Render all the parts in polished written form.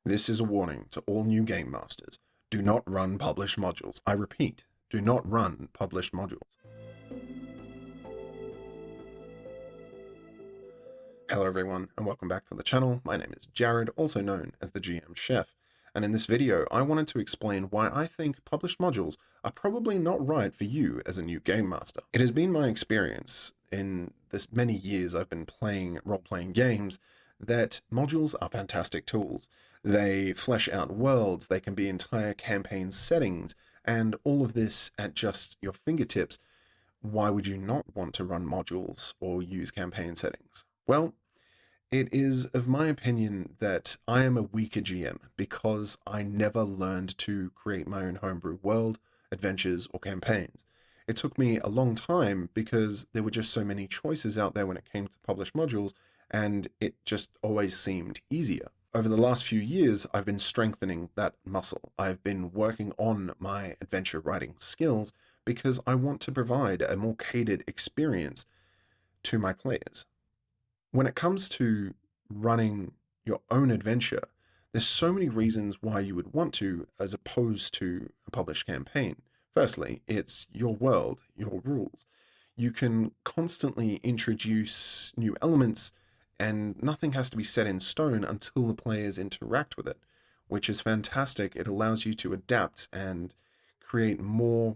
This is a warning to all new game masters. Do not run published modules. I repeat, do not run published modules. Hello everyone, and welcome back to the channel. My name is Jared, also known as the GM Chef, and in this video I wanted to explain why I think published modules are probably not right for you as a new game master. It has been my experience in this many years I've been playing role-playing games that modules are fantastic tools. They flesh out worlds, they can be entire campaign settings, and all of this at just your fingertips. Why would you not want to run modules or use campaign settings? Well, it is of my opinion that I am a weaker GM because I never learned to create my own homebrew world, adventures, or campaigns. It took me a long time because there were just so many choices out there when it came to published modules, and it just always seemed easier. Over the last few years, I've been strengthening that muscle. I've been working on my adventure writing skills because I want to provide a more catered experience to my players. When it comes to running your own adventure, there's so many reasons why you would want to, as opposed to a published campaign. Firstly, it's your world, your rules. You can constantly introduce new elements, and nothing has to be set in stone until the players interact with it, which is fantastic. It allows you to adapt and create more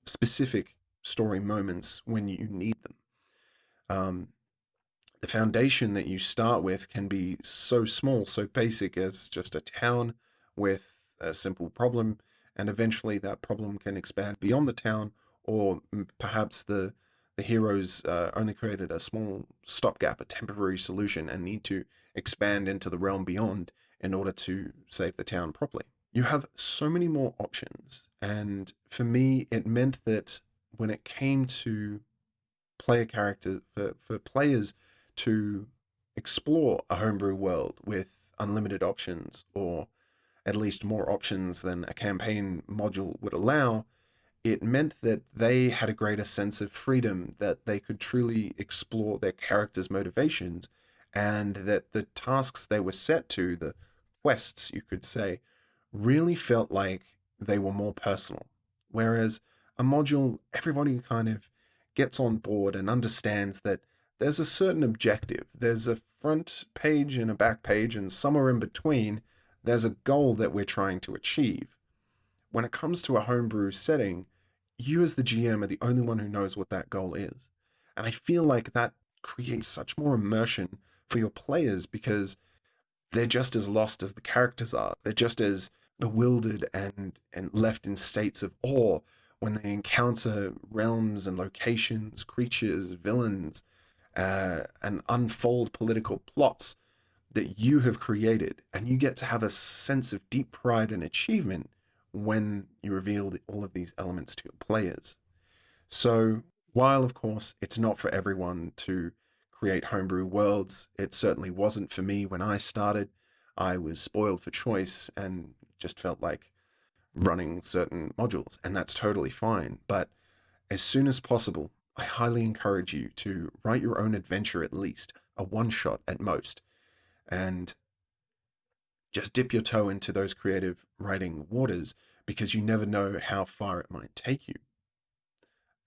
specific story moments when you need them. The foundation that you start with can be so small, so basic as just a town with a simple problem, and eventually that problem can expand beyond the town, or perhaps the heroes only created a small stopgap, a temporary solution, and need to expand into the realm beyond in order to save the town properly. You have so many more options, and for me, it meant that when it came to player character, for players to explore a homebrew world with unlimited options, or at least more options than a campaign module would allow, it meant that they had a greater sense of freedom, that they could truly explore their characters' motivations, and that the tasks they were set to, the quests, you could say, really felt like they were more personal. Whereas a module, everybody kind of gets on board and understands that there's a certain objective. There's a front page and a back page, and somewhere in between, there's a goal that we're trying to achieve. When it comes to a homebrew setting, you as the GM are the only one who knows what that goal is. And I feel like that creates such more immersion for your players because they're just as lost as the characters are. They're just as bewildered and left in states of awe when they encounter realms and locations, creatures, villains, and unfold political plots that you have created. And you get to have a sense of deep pride and achievement when you reveal all of these elements to your players. So while, of course, it's not for everyone to create homebrew worlds, it certainly wasn't for me when I started. I was spoiled for choice and just felt like running certain modules, and that's totally fine. But as soon as possible, I highly encourage you to write your own adventure, at least a one-shot at most, and just dip your toe into those creative writing waters, because you never know how far it might take you.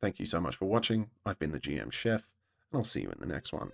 Thank you so much for watching. I've been the GM Chef, and I'll see you in the next one.